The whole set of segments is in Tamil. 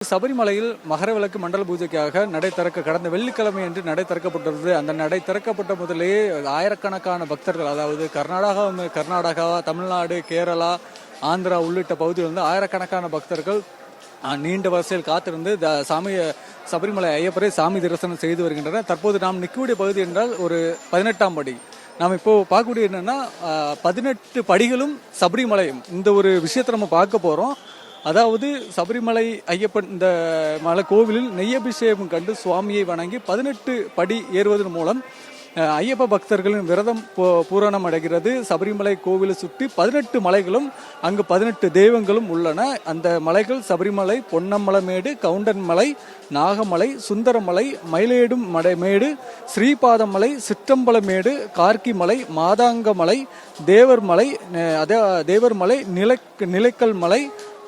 சபரிமலையில் மகரவிளக்கு மண்டல பூஜைக்காக நடை திறக்க கடந்த வெள்ளிக்கிழமை என்று நடை திறக்கப்பட்டுள்ளது. அந்த நடை திறக்கப்பட்ட முதலேயே ஆயிரக்கணக்கான பக்தர்கள், அதாவது கர்நாடகா, தமிழ்நாடு, கேரளா, ஆந்திரா உள்ளிட்ட பகுதிகளிலிருந்து ஆயிரக்கணக்கான பக்தர்கள் நீண்ட வரிசையில் காத்திருந்து சபரிமலை ஐயப்பரை சாமி தரிசனம் செய்து வருகின்றனர். தற்போது நாம் நிற்கக்கூடிய பகுதி என்றால் ஒரு 18ஆம் படி. நாம் இப்போ பார்க்கக்கூடிய என்னன்னா 18 படிகளும் சபரிமலையும், இந்த ஒரு விஷயத்தை நம்ம பார்க்க போறோம். அதாவது சபரிமலை ஐயப்பன் இந்த மலை கோவிலில் நெய்யபிஷேகம் கண்டு சுவாமியை வணங்கி 18 படி ஏறுவதன் மூலம் ஐயப்ப பக்தர்களின் விரதம் பூரணம் அடைகிறது. சபரிமலை கோவிலை சுற்றி 18 மலைகளும் அங்கு 18 தெய்வங்களும் உள்ளன. அந்த மலைகள் சபரிமலை, பொன்னம்பலமேடு, கவுண்டன்மலை, நாகமலை, சுந்தரமலை, மயிலேடும் மேடு, ஸ்ரீபாதமலை, சிற்றம்பலமேடு, கார்கிமலை, மாதாங்கமலை, தேவர்மலை, நிலைக்கல் மலை,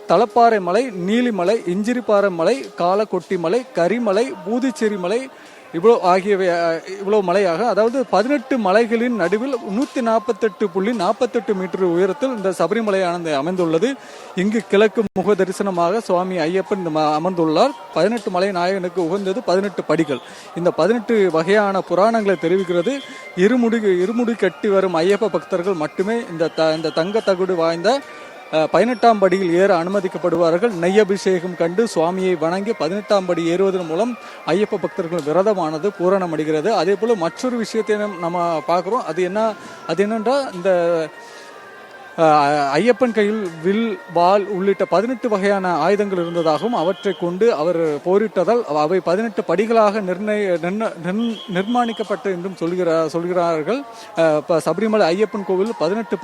தலப்பாறை மலை, நீலிமலை, இஞ்சிரிப்பாறை மலை, காலக்கொட்டி மலை, கரிமலை, பூதிச்சேரி மலை, இவ்வளவு மலையாக, அதாவது 18 மலைகளின் நடுவில் 148.48 மீட்டர் உயரத்தில் இந்த சபரிமலையானது அமைந்துள்ளது. இங்கு கிழக்கு முக தரிசனமாக சுவாமி ஐயப்பன் அமர்ந்துள்ளார். 18 மலை நாயகனுக்கு உகந்தது 18 படிகள். இந்த 18 வகையான புராணங்களை தெரிவிக்கிறது. இருமுடி கட்டி வரும் ஐயப்ப பக்தர்கள் மட்டுமே இந்த தங்க தகுடு வாய்ந்த 18ஆம் படியில் ஏற அனுமதிக்கப்படுவார்கள். நெய்யபிஷேகம் கண்டு சுவாமியை வணங்கி 18ஆம் படி ஏறுவதன் மூலம் ஐயப்ப பக்தர்கள் விரதமானது பூரணமடைகிறது. அதே போல மற்றொரு விஷயத்தை நம்ம பார்க்கிறோம். அது என்னென்றால் இந்த ஐயப்பன் கையில் வில், வாள் உள்ளிட்ட 18 வகையான ஆயுதங்கள் இருந்ததாகவும் அவற்றை கொண்டு அவர் போரிட்டதால் அவை 18 படிகளாக நிர்மாணிக்கப்பட்ட என்றும் சொல்கிறார்கள். சபரிமலை ஐயப்பன் கோவில் 18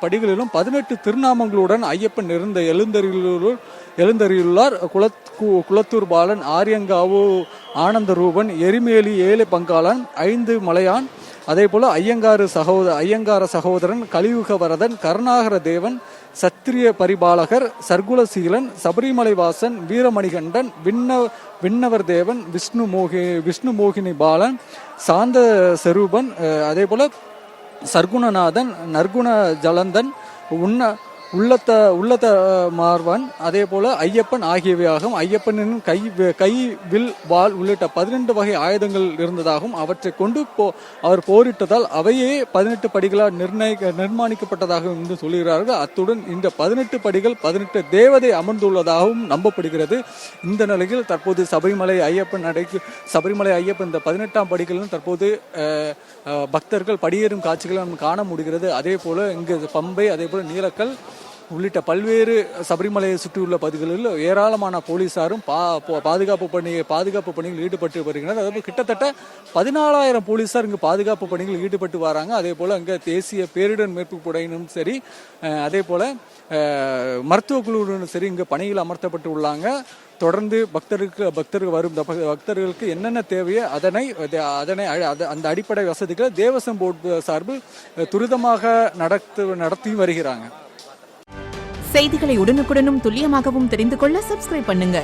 படிகளிலும் 18 திருநாமங்களுடன் ஐயப்பன் எழுந்தருளார். குளத்தூர் பாலன், ஆரியங்காவு ஆனந்த ரூபன், எரிமேலி ஏழை பங்காளன், 5 மலையான், அதே போல ஐயங்கார சகோதரன், கலியுக வரதன், கருணாகர தேவன், சத்திரிய பரிபாலகர், சர்க்குலசீலன், சபரிமலை வாசன், வீரமணிகண்டன், விண்ணவர் தேவன், விஷ்ணு மோகினி பாலன், சாந்த செரூபன், அதே போல சர்க்குணநாதன், நற்குண ஜலந்தன், உள்ளத்த மார்வன், அதே போல ஐயப்பன் ஆகியவையாகவும் ஐயப்பனின் கை, வில், வாள் உள்ளிட்ட 12 வகை ஆயுதங்கள் இருந்ததாகவும் அவற்றை கொண்டு அவர் போரிட்டதால் அவையே 18 படிகளால் நிர்மாணிக்கப்பட்டதாகவும் என்று சொல்கிறார்கள். அத்துடன் இந்த 18 படிகள் 18 தேவதை அமர்ந்துள்ளதாகவும் நம்பப்படுகிறது. இந்த நிலையில் தற்போது சபரிமலை ஐயப்பன் இந்த 18ஆம் படிகளிலும் தற்போது பக்தர்கள் படியேறும் காட்சிகளை நம்ம காண முடிகிறது. அதே போல இங்கு பம்பை, அதே போல நீலக்கல் உள்ளிட்ட பல்வேறு சபரிமலையை சுற்றியுள்ள பகுதிகளில் ஏராளமான போலீசாரும் பாதுகாப்பு பணியில் ஈடுபட்டு வருகின்றனர். அதாவது கிட்டத்தட்ட 14,000 போலீசார் இங்கு பாதுகாப்பு பணியில் ஈடுபட்டு வராங்க. அதே போல அங்கே தேசிய பேரிடர் மீட்பு படையினரும் சரி, அதே போல மருத்துவ குழுவினரும் சரி இங்கு பணியில் அமர்த்தப்பட்டு உள்ளாங்க. தொடர்ந்து பக்தர்களுக்கு என்னென்ன தேவையோ அந்த அடிப்படை வசதிகளை தேவசம் போர்டு சார்பில் துரிதமாக நடத்தி வருகிறாங்க. செய்திகளை உடனுக்குடனும் துல்லியமாகவும் தெரிந்து கொள்ள சப்ஸ்கிரைப் பண்ணுங்க.